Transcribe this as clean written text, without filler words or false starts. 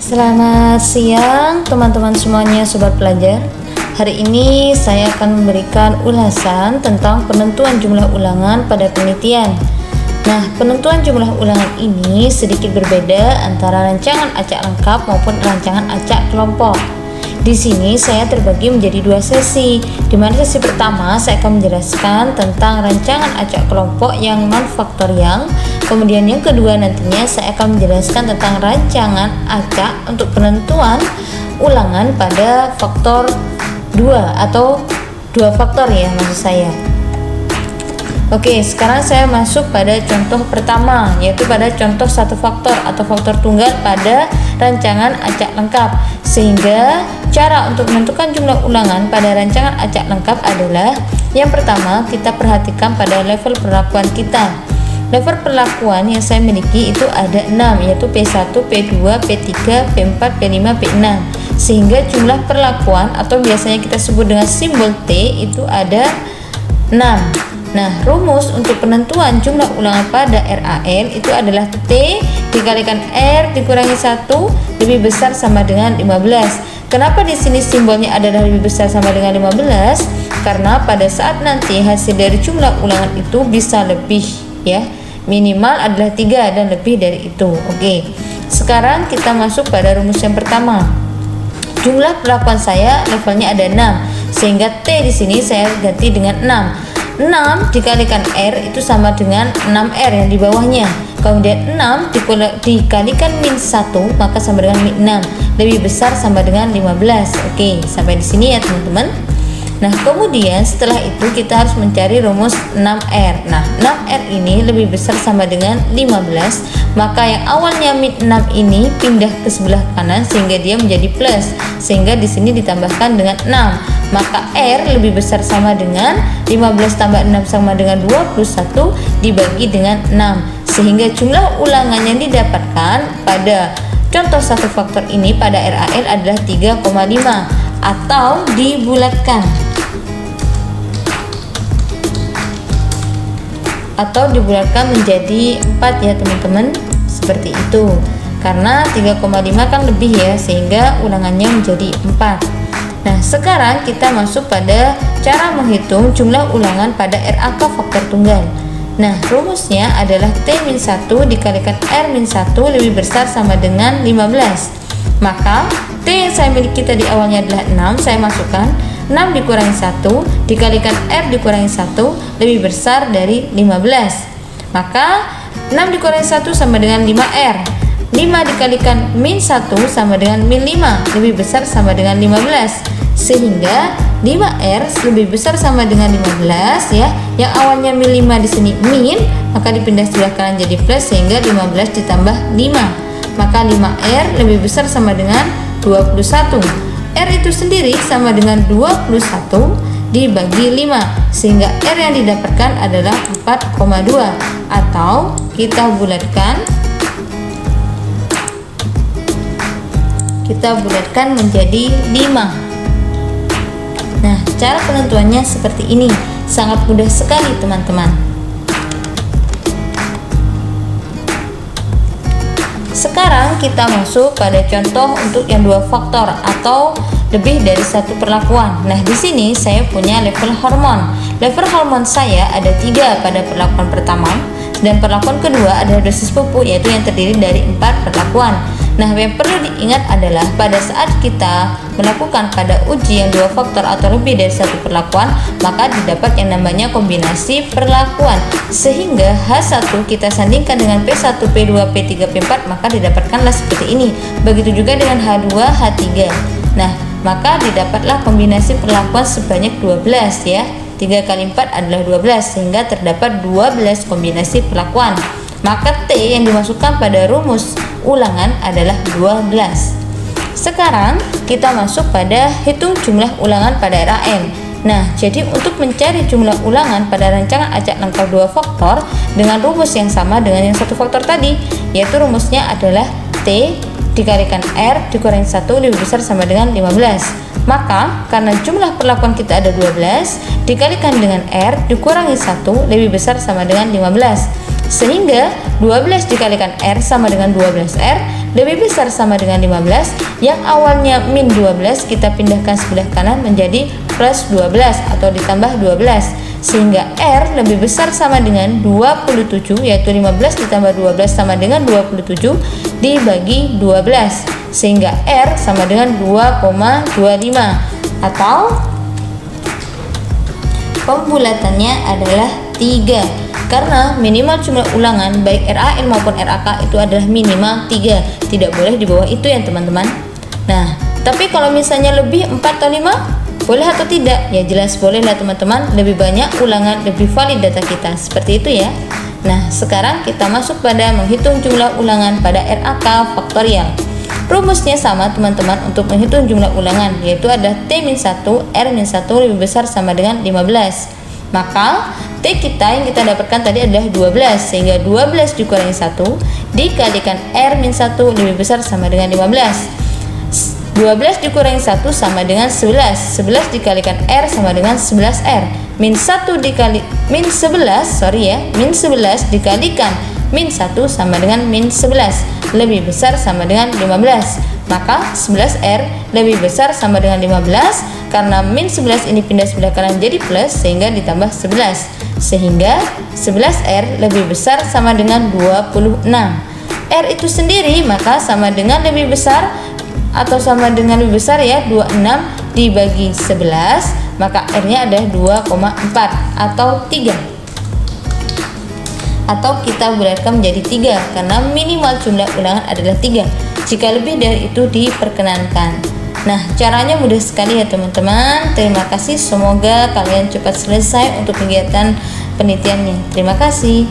Selamat siang teman-teman semuanya, sobat pelajar. Hari ini saya akan memberikan ulasan tentang penentuan jumlah ulangan pada penelitian. Nah, penentuan jumlah ulangan ini sedikit berbeda antara rancangan acak lengkap maupun rancangan acak kelompok. Di sini saya terbagi menjadi dua sesi, di mana sesi pertama saya akan menjelaskan tentang rancangan acak kelompok yang non-faktorial. Kemudian yang kedua nantinya saya akan menjelaskan tentang rancangan acak untuk penentuan ulangan pada faktor 2 atau 2 faktor ya maksud saya. Oke, sekarang saya masuk pada contoh pertama, yaitu pada contoh satu faktor atau faktor tunggal pada rancangan acak lengkap. Sehingga cara untuk menentukan jumlah ulangan pada rancangan acak lengkap adalah yang pertama, kita perhatikan pada level perlakuan kita. Level perlakuan yang saya miliki itu ada 6, yaitu P1, P2, P3, P4, P5, P6. Sehingga jumlah perlakuan atau biasanya kita sebut dengan simbol T itu ada 6. Nah, rumus untuk penentuan jumlah ulangan pada RAL itu adalah T dikalikan R dikurangi 1 lebih besar sama dengan 15. Kenapa di sini simbolnya adalah lebih besar sama dengan 15? Karena pada saat nanti hasil dari jumlah ulangan itu bisa lebih ya. Minimal adalah 3 dan lebih dari itu. Oke. Sekarang kita masuk pada rumus yang pertama. Jumlah perlakuan saya levelnya ada 6. Sehingga T di sini saya ganti dengan 6. 6 dikalikan R itu sama dengan 6R yang di bawahnya. Kemudian 6 dikalikan min 1 maka sama dengan min 6. Lebih besar sama dengan 15. Oke, sampai di sini ya teman-teman. Nah, kemudian setelah itu kita harus mencari rumus 6R. Nah, 6R ini lebih besar sama dengan 15. Maka yang awalnya min 6 ini pindah ke sebelah kanan sehingga dia menjadi plus. Sehingga di sini ditambahkan dengan 6. Maka R lebih besar sama dengan 15 tambah 6 sama dengan 21 dibagi dengan 6. Sehingga jumlah ulangan yang didapatkan pada contoh satu faktor ini pada RAL adalah 3,5 atau dibulatkan. Atau dibulatkan menjadi 4 ya teman-teman, seperti itu. Karena 3,5 kan lebih ya, sehingga ulangannya menjadi 4. Nah, sekarang kita masuk pada cara menghitung jumlah ulangan pada RAK faktor tunggal. Nah, rumusnya adalah T-1 dikalikan R-1 lebih besar sama dengan 15. Maka T yang saya miliki tadi awalnya adalah 6, saya masukkan 6 dikurangi 1 dikalikan R dikurangi 1 lebih besar dari 15. Maka 6 dikurangi 1 sama dengan 5R. 5 dikalikan min 1 sama dengan min 5 lebih besar sama dengan 15. Sehingga 5R lebih besar sama dengan 15 ya. Yang awalnya min 5 di sini min, maka dipindah sebelah kanan jadi plus sehingga 15 ditambah 5. Maka 5R lebih besar sama dengan 21. R itu sendiri sama dengan 21 dibagi 5 sehingga R yang didapatkan adalah 4,2 atau kita bulatkan menjadi 5. Nah, cara penentuannya seperti ini, sangat mudah sekali teman-teman. Sekarang kita masuk pada contoh untuk yang 2 faktor atau lebih dari satu perlakuan. Nah, di sini saya punya level hormon. Level hormon saya ada 3 pada perlakuan pertama dan perlakuan kedua adalah dosis pupuk, yaitu yang terdiri dari 4 perlakuan. Nah, yang perlu diingat adalah pada saat kita melakukan pada uji yang 2 faktor atau lebih dari satu perlakuan, maka didapat yang namanya kombinasi perlakuan. Sehingga H1 kita sandingkan dengan P1, P2, P3, P4, maka didapatkanlah seperti ini. Begitu juga dengan H2, H3. Nah, maka didapatlah kombinasi perlakuan sebanyak 12 ya. 3 kali 4 adalah 12 sehingga terdapat 12 kombinasi perlakuan. Maka T yang dimasukkan pada rumus ulangan adalah 12. Sekarang kita masuk pada hitung jumlah ulangan pada RAL. Nah, jadi untuk mencari jumlah ulangan pada rancangan acak lengkap 2 faktor dengan rumus yang sama dengan yang satu faktor tadi, yaitu rumusnya adalah T dikalikan R dikurangi 1 lebih besar sama dengan 15. Maka karena jumlah perlakuan kita ada 12 dikalikan dengan R dikurangi 1 lebih besar sama dengan 15. Sehingga 12 dikalikan R sama dengan 12R lebih besar sama dengan 15. Yang awalnya min 12 kita pindahkan sebelah kanan menjadi plus 12 atau ditambah 12, sehingga R lebih besar sama dengan 27, yaitu 15 ditambah 12 sama dengan 27 dibagi 12, sehingga R sama dengan 2,25, atau pembulatannya adalah 3. Karena minimal jumlah ulangan baik RAL maupun RAK itu adalah minimal 3, tidak boleh di bawah itu ya teman-teman. Nah, tapi kalau misalnya lebih 4 atau 5, boleh atau tidak? Ya jelas boleh lah teman-teman, lebih banyak ulangan lebih valid data kita, seperti itu ya. Nah, sekarang kita masuk pada menghitung jumlah ulangan pada RAK faktorial. Rumusnya sama teman-teman untuk menghitung jumlah ulangan, yaitu ada T-1, R-1 lebih besar sama dengan 15. Maka T kita yang kita dapatkan tadi adalah 12, sehingga 12 dikurangi 1 dikalikan R-1 lebih besar sama dengan 15. 12 dikurangi 1 sama dengan 11. 11 dikalikan R sama dengan 11R. Min 11 dikalikan min 1 sama dengan min 11 lebih besar sama dengan 15. Maka 11R lebih besar sama dengan 15, karena min 11 ini pindah sebelah kanan jadi plus, sehingga ditambah 11, sehingga 11R lebih besar sama dengan 26. R itu sendiri maka sama dengan lebih besar atau sama dengan lebih besar ya, 26 dibagi 11, maka R-nya adalah 2,4 atau 3. Atau kita bulatkan menjadi 3 karena minimal jumlah ulangan adalah 3. Jika lebih dari itu diperkenankan. Nah, caranya mudah sekali ya teman-teman. Terima kasih, semoga kalian cepat selesai untuk kegiatan penelitiannya. Terima kasih.